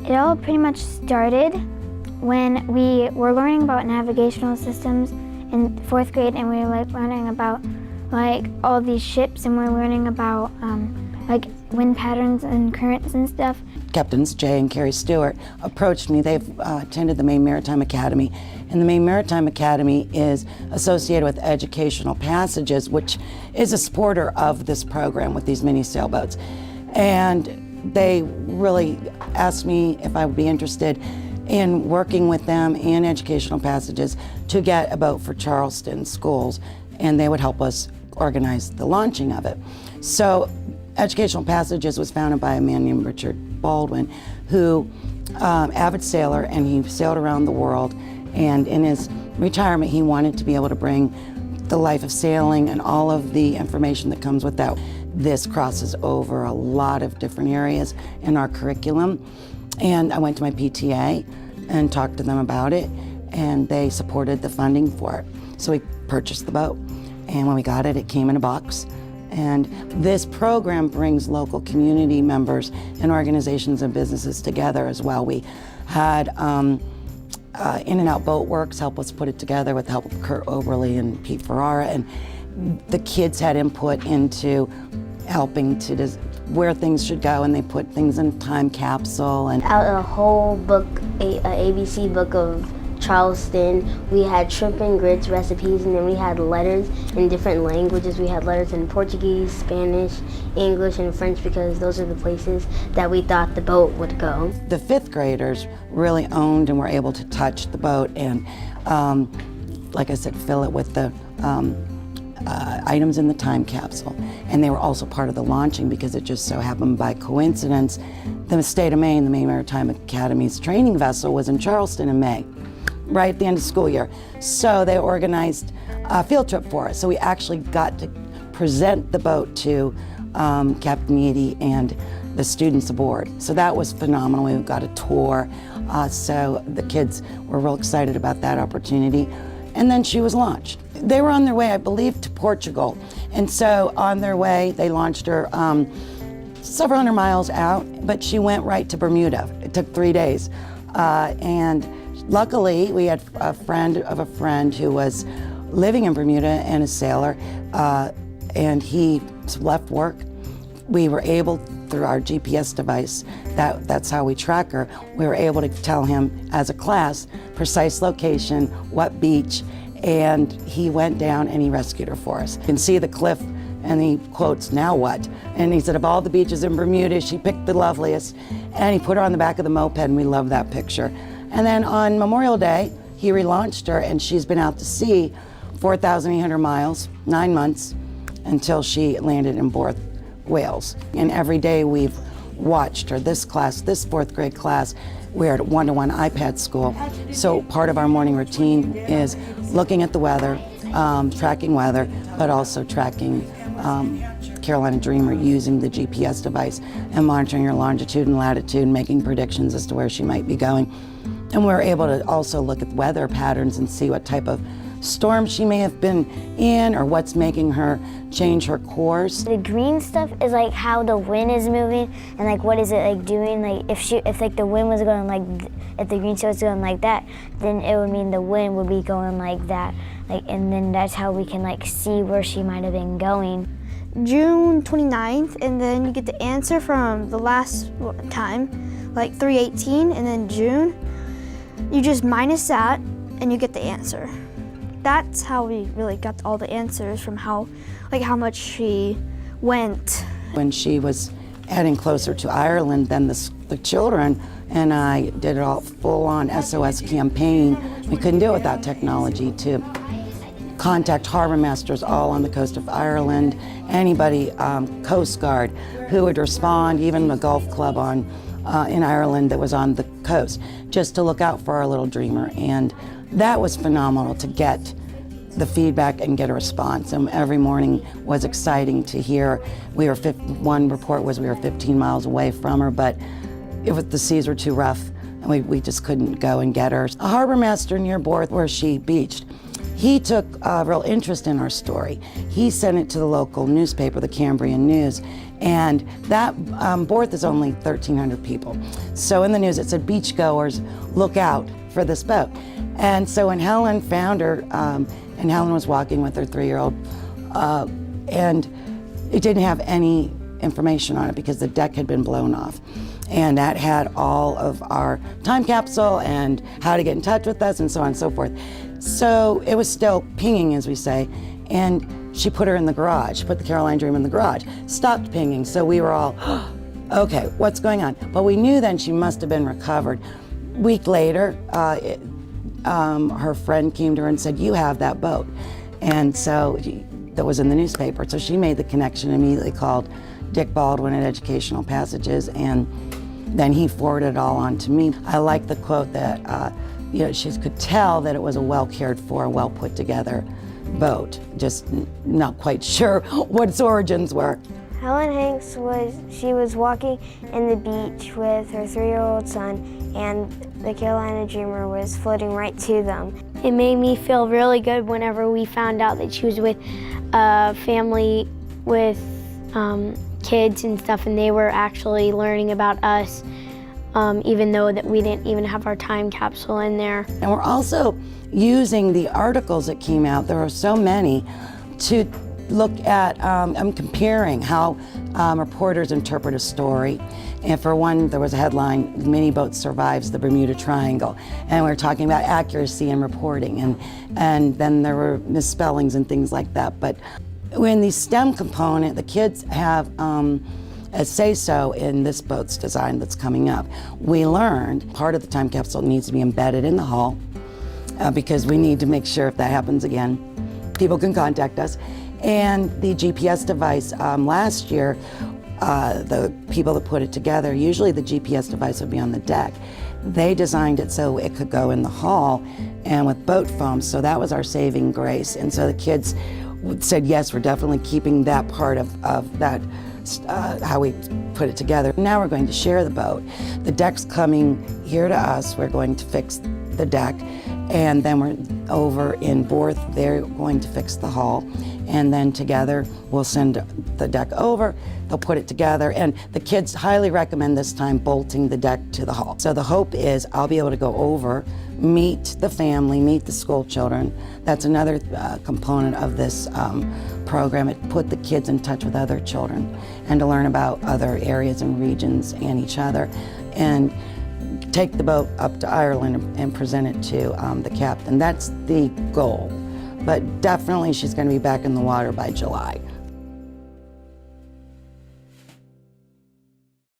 It all pretty much started when we were learning about navigational systems in 4th grade, and we were like learning about like all these ships, and we're learning about like wind patterns and currents and stuff. Captains Jay and Carrie Stewart approached me. They've attended the Maine Maritime Academy, and the Maine Maritime Academy is associated with Educational Passages, which is a supporter of this program with these mini sailboats. And they really asked me if I would be interested in working with them in Educational Passages to get a boat for Charleston schools, and they would help us organize the launching of it. So Educational Passages was founded by a man named Richard Baldwin, who avid sailor, and he sailed around the world, and in his retirement he wanted to be able to bring the life of sailing and all of the information that comes with that. This crosses over a lot of different areas in our curriculum, and I went to my PTA and talked to them about it, and they supported the funding for it. So we purchased the boat, and when we got it, it came in a box. And this program brings local community members and organizations and businesses together as well. We had In and Out Boat Works help us put it together with the help of Kurt Oberly and Pete Ferrara, and the kids had input into helping to where things should go, and they put things in a time capsule. And out a whole book, a ABC book of Charleston. We had shrimp and grits recipes, and then we had letters in different languages. We had letters in Portuguese, Spanish, English, and French, because those are the places that we thought the boat would go. The 5th graders really owned and were able to touch the boat and, like I said, fill it with the items in the time capsule. And they were also part of the launching, because it just so happened by coincidence the state of Maine, the Maine Maritime Academy's training vessel, was in Charleston in May, right at the end of school year. So they organized a field trip for us. So we actually got to present the boat to Captain Eady and the students aboard. So that was phenomenal. We got a tour. So the kids were real excited about that opportunity. And then she was launched. They were on their way, I believe, to Portugal. And so on their way, they launched her several hundred miles out, but she went right to Bermuda. It took 3 days. And luckily, we had a friend of a friend who was living in Bermuda and a sailor, and he left work. We were able, through our GPS device, that's how we track her, we were able to tell him as a class, precise location, what beach, and he went down and he rescued her for us. You can see the cliff, and he quotes, "Now what?" And he said, of all the beaches in Bermuda, she picked the loveliest, and he put her on the back of the moped, and we love that picture. And then on Memorial Day, he relaunched her, and she's been out to sea 4,800 miles, 9 months, until she landed in Borth, Wales. And every day we've watched her. This class, this 4th grade class, we're at one-to-one iPad school. So part of our morning routine is looking at the weather, tracking weather, but also tracking Carolina Dreamer using the GPS device and monitoring her longitude and latitude, making predictions as to where she might be going. And we're able to also look at weather patterns and see what type of storm she may have been in, or what's making her change her course. The green stuff is like how the wind is moving, and like what is it like doing. Like if like the wind was going like, if the green stuff was going like that, then it would mean the wind would be going like that. Like, and then that's how we can like see where she might have been going. June 29th, and then you get the answer from the last time, like 3:18, and then June. You just minus that, and you get the answer. That's how we really got all the answers from how much she went. When she was heading closer to Ireland, then the children and I did it all full-on SOS campaign. We couldn't do it without technology, to contact harbor masters all on the coast of Ireland, anybody, Coast Guard, who would respond, even the golf club in Ireland that was on the coast, just to look out for our little dreamer. And that was phenomenal to get the feedback and get a response. And every morning was exciting to hear. One report was we were 15 miles away from her, but the seas were too rough, and we just couldn't go and get her. A harbor master near Borth, where she beached, he took a real interest in our story. He sent it to the local newspaper, the Cambrian News, and that Borth is only 1,300 people. So in the news it said, beachgoers, look out for this boat. And so when Helen found her, and Helen was walking with her 3-year-old, and it didn't have any information on it because the deck had been blown off. And that had all of our time capsule and how to get in touch with us and so on and so forth. So it was still pinging, as we say, and she put her in the garage, put the Caroline Dream in the garage, stopped pinging, so we were all, okay, what's going on? But we knew then she must have been recovered. Week later, her friend came to her and said, you have that boat. And so that was in the newspaper. So she made the connection, immediately called Dick Baldwin at Educational Passages, and then he forwarded it all on to me. I like the quote that, she could tell that it was a well cared for, well put together boat, just not quite sure what its origins were. Helen Hanks was walking in the beach with her 3-year-old son, and the Carolina Dreamer was floating right to them. It made me feel really good whenever we found out that she was with a family with kids and stuff, and they were actually learning about us, even though that we didn't even have our time capsule in there. And we're also using the articles that came out, there are so many, to look at, I'm comparing how reporters interpret a story. And for one, there was a headline, MiniBoat survives the Bermuda Triangle. And we were talking about accuracy in reporting, and then there were misspellings and things like that. But in the STEM component, the kids have a say-so in this boat's design that's coming up. We learned part of the time capsule needs to be embedded in the hull because we need to make sure if that happens again, people can contact us. And the GPS device, last year, the people that put it together, usually the GPS device would be on the deck. They designed it so it could go in the hull and with boat foam, so that was our saving grace. And so the kids said, yes, we're definitely keeping that part of that, how we put it together. Now we're going to share the boat. The deck's coming here to us. We're going to fix the deck, and then we're over in Borth. They're going to fix the hull, and then together we'll send the deck over. They'll put it together, and the kids highly recommend this time bolting the deck to the hull. So the hope is I'll be able to go over, meet the family, meet the school children. That's another component of this program. It put the kids in touch with other children and to learn about other areas and regions and each other, and take the boat up to Ireland and present it to the captain. That's the goal. But definitely she's going to be back in the water by July.